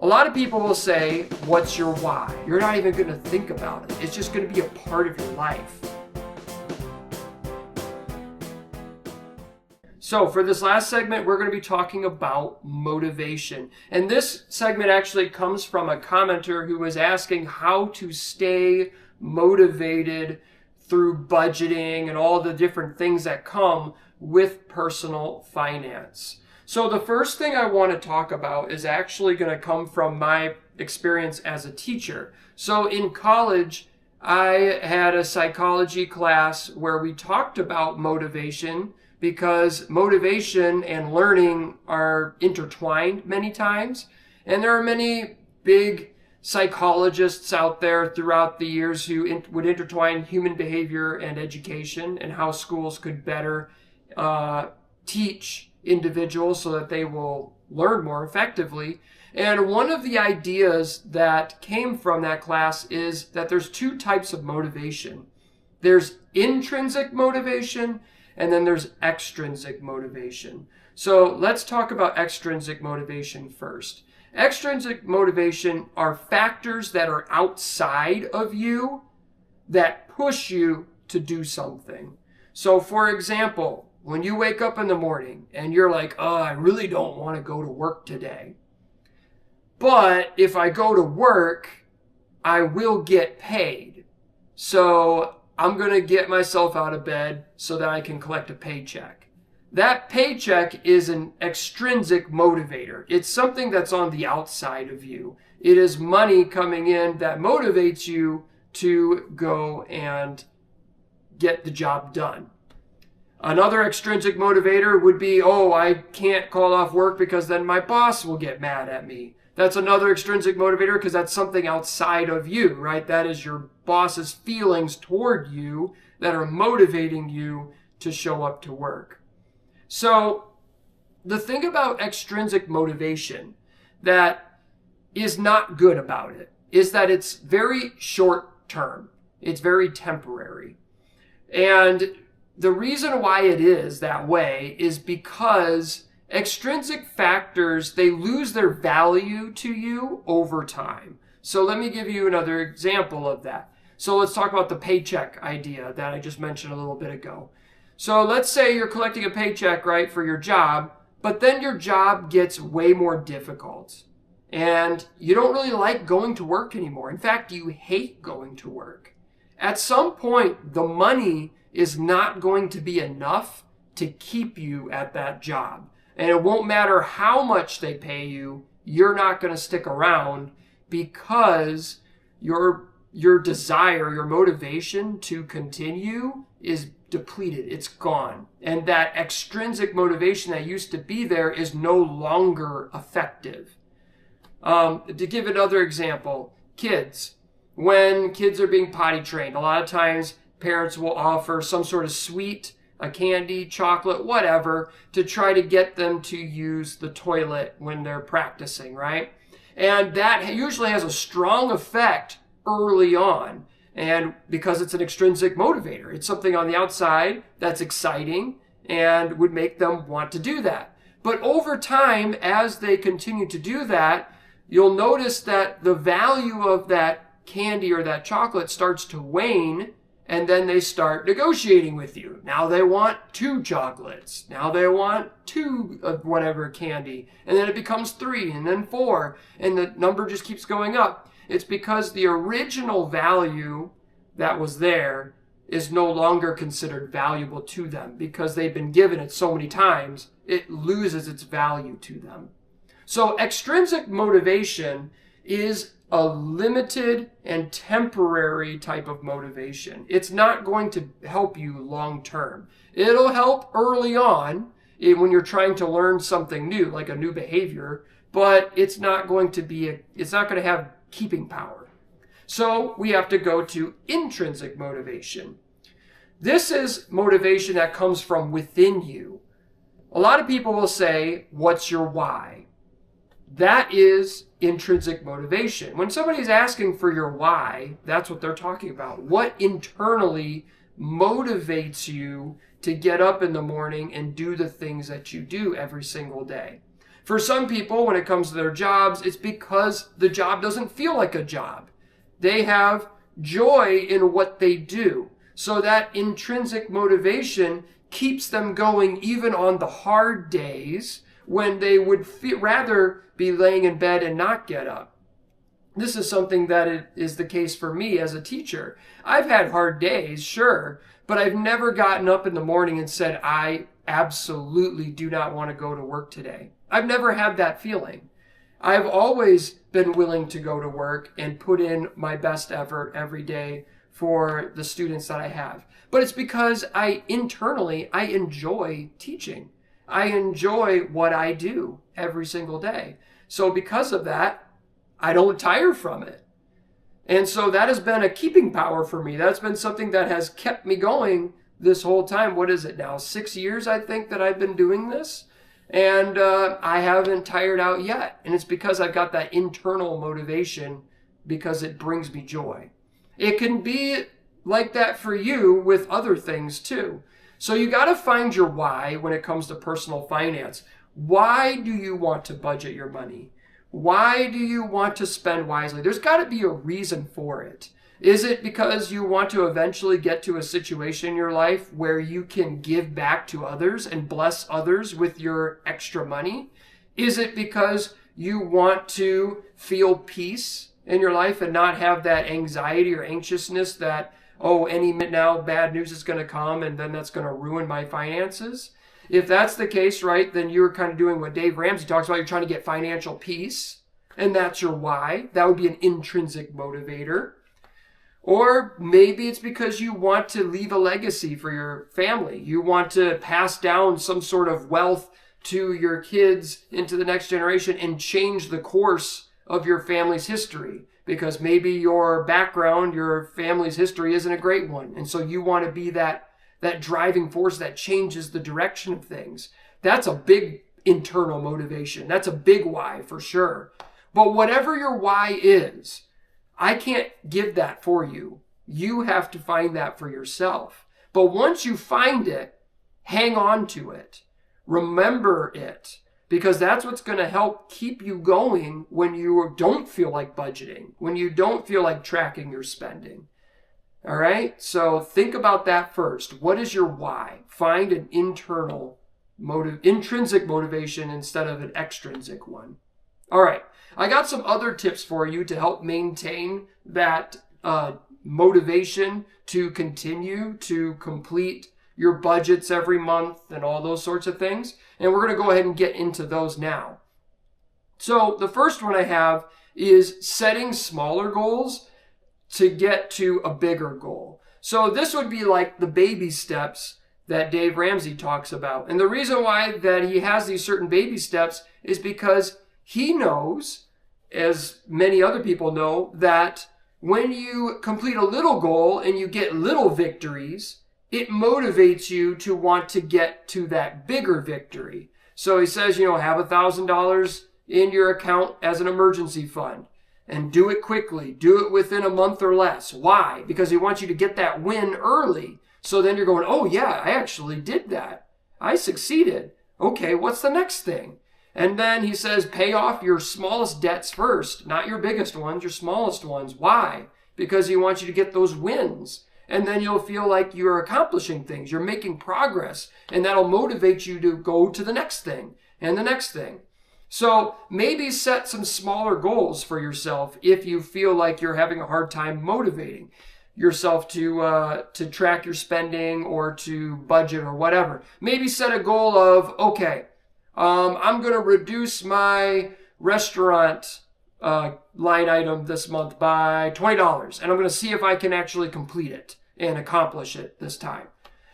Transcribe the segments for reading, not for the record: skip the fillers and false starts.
A lot of people will say, what's your why? You're not even going to think about it. It's just going to be a part of your life. So for this last segment, we're going to be talking about motivation. And this segment actually comes from a commenter who was asking how to stay motivated through budgeting and all the different things that come with personal finance. So the first thing I want to talk about is actually going to come from my experience as a teacher. So in college, I had a psychology class where we talked about motivation because motivation and learning are intertwined many times. And there are many big psychologists out there throughout the years who would intertwine human behavior and education and how schools could better teach individuals so that they will learn more effectively. And one of the ideas that came from that class is that there's two types of motivation. There's intrinsic motivation, and then there's extrinsic motivation. So let's talk about extrinsic motivation first. Extrinsic motivation are factors that are outside of you that push you to do something. So for example, when you wake up in the morning and you're like, oh, I really don't want to go to work today. But if I go to work, I will get paid. So I'm going to get myself out of bed so that I can collect a paycheck. That paycheck is an extrinsic motivator. It's something that's on the outside of you. It is money coming in that motivates you to go and get the job done. Another extrinsic motivator would be, oh, I can't call off work because then my boss will get mad at me. That's another extrinsic motivator because that's something outside of you, right? That is your boss's feelings toward you that are motivating you to show up to work. So the thing about extrinsic motivation that is not good about it is that it's very short term. It's very temporary. And the reason why it is that way is because extrinsic factors, they lose their value to you over time. So let me give you another example of that. So let's talk about the paycheck idea that I just mentioned a little bit ago. So let's say you're collecting a paycheck, right, for your job, but then your job gets way more difficult and you don't really like going to work anymore. In fact, you hate going to work. At some point, the money is not going to be enough to keep you at that job. And it won't matter how much they pay you, you're not going to stick around because your desire, your motivation to continue is depleted. It's gone. And that extrinsic motivation that used to be there is no longer effective. To give another example, kids. When kids are being potty trained, a lot of times parents will offer some sort of sweet, a candy, chocolate, whatever, to try to get them to use the toilet when they're practicing, right? And that usually has a strong effect early on. And because it's an extrinsic motivator, it's something on the outside that's exciting and would make them want to do that. But over time, as they continue to do that, you'll notice that the value of that candy or that chocolate starts to wane, and then they start negotiating with you. Now they want 2 chocolates. Now they want 2 of whatever candy. And then it becomes 3 and then 4. And the number just keeps going up. It's because the original value that was there is no longer considered valuable to them because they've been given it so many times, it loses its value to them. So extrinsic motivation is a limited and temporary type of motivation. It's not going to help you long term. It'll help early on when you're trying to learn something new, like a new behavior, but it's not going to have keeping power. So we have to go to intrinsic motivation. This is motivation that comes from within you. A lot of people will say, what's your why? That is intrinsic motivation. When somebody's asking for your why, that's what they're talking about. What internally motivates you to get up in the morning and do the things that you do every single day? For some people, when it comes to their jobs, it's because the job doesn't feel like a job. They have joy in what they do. So that intrinsic motivation keeps them going even on the hard days when they would rather be laying in bed and not get up. This is something that is the case for me as a teacher. I've had hard days, sure, but I've never gotten up in the morning and said, I absolutely do not want to go to work today. I've never had that feeling. I've always been willing to go to work and put in my best effort every day for the students that I have. But it's because internally, I enjoy teaching. I enjoy what I do every single day. So because of that, I don't tire from it. And so that has been a keeping power for me. That's been something that has kept me going this whole time. What is it now? 6 years, I think, that I've been doing this. And I haven't tired out yet. And it's because I've got that internal motivation because it brings me joy. It can be like that for you with other things too. So you got to find your why when it comes to personal finance. Why do you want to budget your money? Why do you want to spend wisely? There's got to be a reason for it. Is it because you want to eventually get to a situation in your life where you can give back to others and bless others with your extra money? Is it because you want to feel peace in your life and not have that anxiety or anxiousness that, oh, any minute now bad news is going to come and then that's going to ruin my finances? If that's the case, right, then you're kind of doing what Dave Ramsey talks about. You're trying to get financial peace, and that's your why. That would be an intrinsic motivator. Or maybe it's because you want to leave a legacy for your family. You want to pass down some sort of wealth to your kids into the next generation and change the course of your family's history. Because maybe your background, your family's history isn't a great one. And so you want to be that driving force that changes the direction of things. That's a big internal motivation. That's a big why for sure. But whatever your why is, I can't give that for you. You have to find that for yourself. But once you find it, hang on to it. Remember it. Because that's what's going to help keep you going when you don't feel like budgeting, when you don't feel like tracking your spending. All right? So think about that first. What is your why? Find an intrinsic motivation instead of an extrinsic one. All right. I got some other tips for you to help maintain that motivation to continue to complete your budgets every month and all those sorts of things. And we're going to go ahead and get into those now. So the first one I have is setting smaller goals to get to a bigger goal. So this would be like the baby steps that Dave Ramsey talks about. And the reason why that he has these certain baby steps is because he knows, as many other people know, that when you complete a little goal and you get little victories, it motivates you to want to get to that bigger victory. So he says, have $1,000 in your account as an emergency fund and do it quickly. Do it within a month or less. Why? Because he wants you to get that win early. So then you're going, oh yeah, I actually did that. I succeeded. Okay, what's the next thing? And then he says, pay off your smallest debts first, not your biggest ones, your smallest ones. Why? Because he wants you to get those wins. And then you'll feel like you're accomplishing things. You're making progress. And that'll motivate you to go to the next thing and the next thing. So maybe set some smaller goals for yourself if you feel like you're having a hard time motivating yourself to track your spending or to budget or whatever. Maybe set a goal of, okay, I'm going to reduce my restaurant line item this month by $20, and I'm going to see if I can actually complete it and accomplish it this time.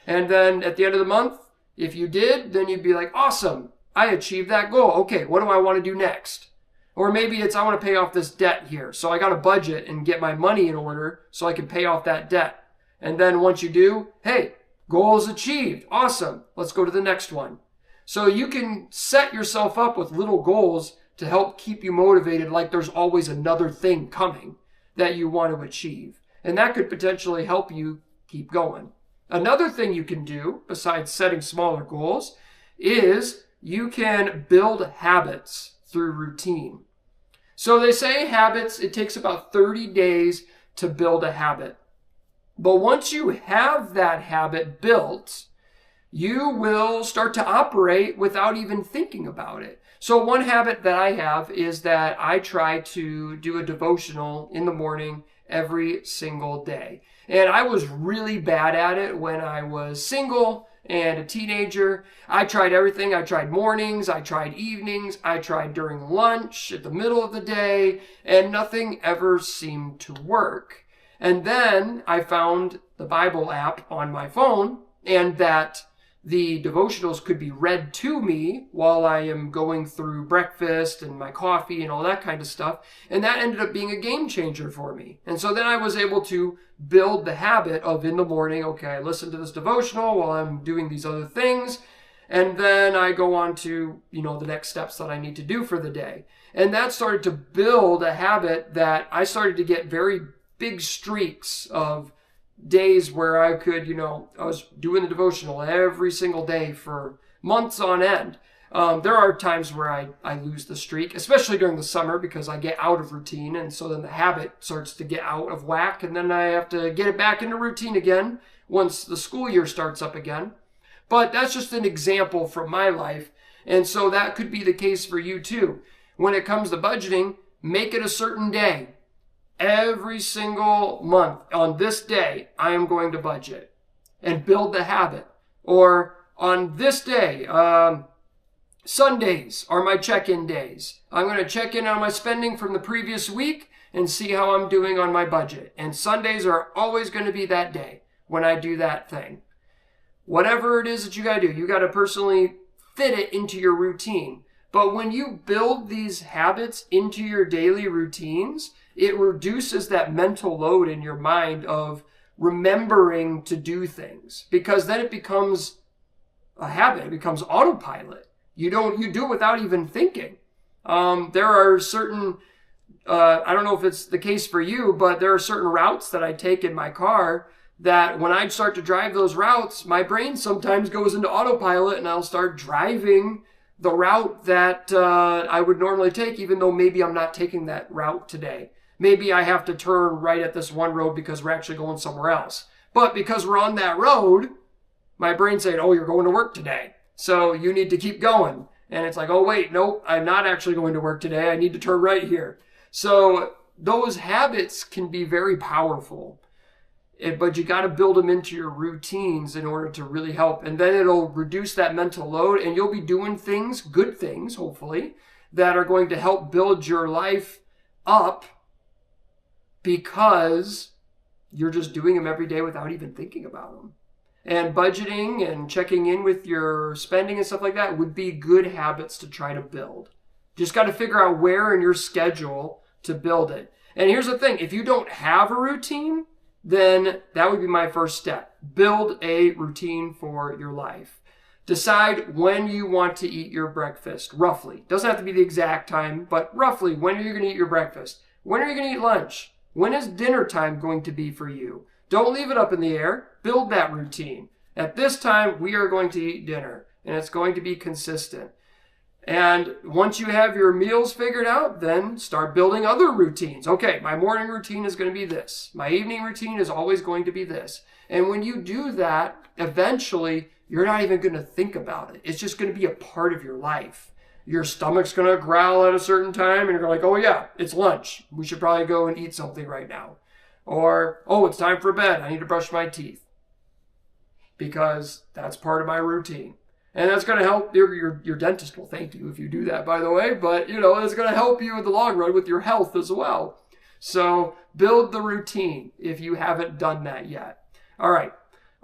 And then at the end of the month, if you did, then you'd be like, awesome, I achieved that goal. Okay, what do I want to do next? Or maybe it's, I want to pay off this debt here. So I got to budget and get my money in order so I can pay off that debt. And then once you do, hey, goal is achieved. Awesome. Let's go to the next one. So you can set yourself up with little goals to help keep you motivated, like there's always another thing coming that you want to achieve. And that could potentially help you keep going. Another thing you can do, besides setting smaller goals, is you can build habits through routine. So they say habits, it takes about 30 days to build a habit. But once you have that habit built, you will start to operate without even thinking about it. So one habit that I have is that I try to do a devotional in the morning every single day. And I was really bad at it when I was single and a teenager. I tried everything. I tried mornings, I tried evenings, I tried during lunch, at the middle of the day, and nothing ever seemed to work. And then I found the Bible app on my phone, and that the devotionals could be read to me while I am going through breakfast and my coffee and all that kind of stuff. And that ended up being a game changer for me. And so then I was able to build the habit of in the morning, okay, I listen to this devotional while I'm doing these other things. And then I go on to, the next steps that I need to do for the day. And that started to build a habit that I started to get very big streaks of days where I could, I was doing the devotional every single day for months on end. There are times where I lose the streak, especially during the summer, because I get out of routine. And so then the habit starts to get out of whack. And then I have to get it back into routine again once the school year starts up again. But that's just an example from my life. And so that could be the case for you too. When it comes to budgeting, make it a certain day. Every single month, on this day, I am going to budget and build the habit. Or on this day, Sundays are my check-in days. I'm going to check in on my spending from the previous week and see how I'm doing on my budget. And Sundays are always going to be that day when I do that thing. Whatever it is that you got to do, you got to personally fit it into your routine. But when you build these habits into your daily routines, it reduces that mental load in your mind of remembering to do things, because then it becomes a habit. It becomes autopilot. You do it without even thinking. There are certain, I don't know if it's the case for you, but there are certain routes that I take in my car that when I start to drive those routes, my brain sometimes goes into autopilot and I'll start driving the route that I would normally take, even though maybe I'm not taking that route today. Maybe I have to turn right at this one road because we're actually going somewhere else. But because we're on that road, my brain's saying, oh, you're going to work today, so you need to keep going. And it's like, oh, wait, nope, I'm not actually going to work today. I need to turn right here. So those habits can be very powerful. But you got to build them into your routines in order to really help. And then it'll reduce that mental load, and you'll be doing things, good things, hopefully, that are going to help build your life up, because you're just doing them every day without even thinking about them. And budgeting and checking in with your spending and stuff like that would be good habits to try to build. Just got to figure out where in your schedule to build it. And here's the thing, if you don't have a routine, then that would be my first step. Build a routine for your life. Decide when you want to eat your breakfast, roughly. Doesn't have to be the exact time, but roughly, when are you going to eat your breakfast? When are you going to eat lunch? When is dinner time going to be for you? Don't leave it up in the air. Build that routine. At this time, we are going to eat dinner, and it's going to be consistent. And once you have your meals figured out, then start building other routines. Okay, my morning routine is going to be this. My evening routine is always going to be this. And when you do that, eventually, you're not even going to think about it. It's just going to be a part of your life. Your stomach's going to growl at a certain time, and you're like, oh yeah, it's lunch. We should probably go and eat something right now. Or, oh, it's time for bed. I need to brush my teeth. Because that's part of my routine. And that's going to help, your dentist will thank you if you do that, by the way. But, it's going to help you in the long run with your health as well. So build the routine if you haven't done that yet. All right.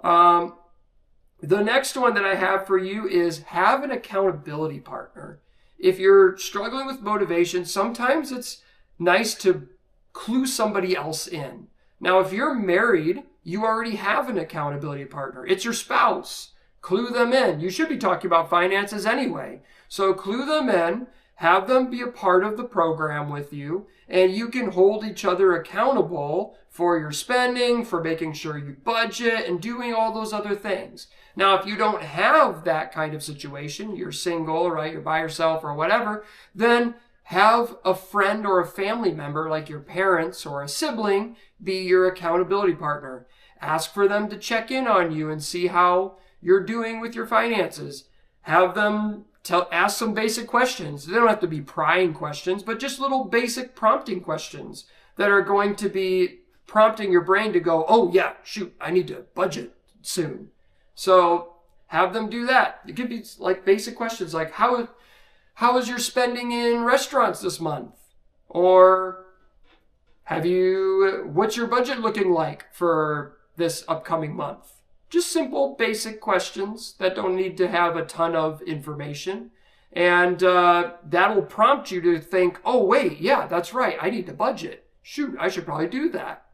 The next one that I have for you is have an accountability partner. If you're struggling with motivation, sometimes it's nice to clue somebody else in. Now, if you're married, you already have an accountability partner. It's your spouse. Clue them in. You should be talking about finances anyway. So clue them in. have them be a part of the program with you, and you can hold each other accountable for your spending, for making sure you budget, and doing all those other things. Now, if you don't have that kind of situation, you're single, right? You're by yourself or whatever, then have a friend or a family member like your parents or a sibling be your accountability partner. Ask for them to check in on you and see how you're doing with your finances. Have them ask some basic questions. They don't have to be prying questions, but just little basic prompting questions that are going to be prompting your brain to go, oh yeah, shoot, I need to budget soon. So have them do that. It could be like basic questions like, how is your spending in restaurants this month? Or what's your budget looking like for this upcoming month? Just simple, basic questions that don't need to have a ton of information. And that'll prompt you to think, oh, wait, yeah, that's right. I need to budget. Shoot, I should probably do that.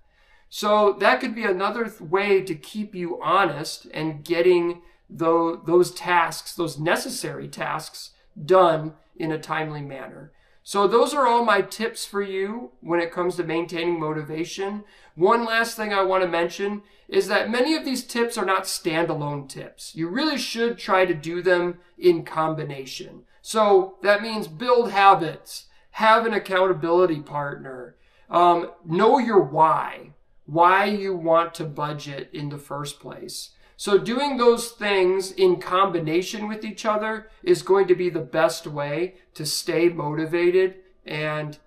So that could be another way to keep you honest and getting those tasks, those necessary tasks, done in a timely manner. So those are all my tips for you when it comes to maintaining motivation. One last thing I want to mention is that many of these tips are not standalone tips. You really should try to do them in combination. So that means build habits, have an accountability partner, know your why you want to budget in the first place. So doing those things in combination with each other is going to be the best way to stay motivated and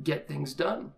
get things done.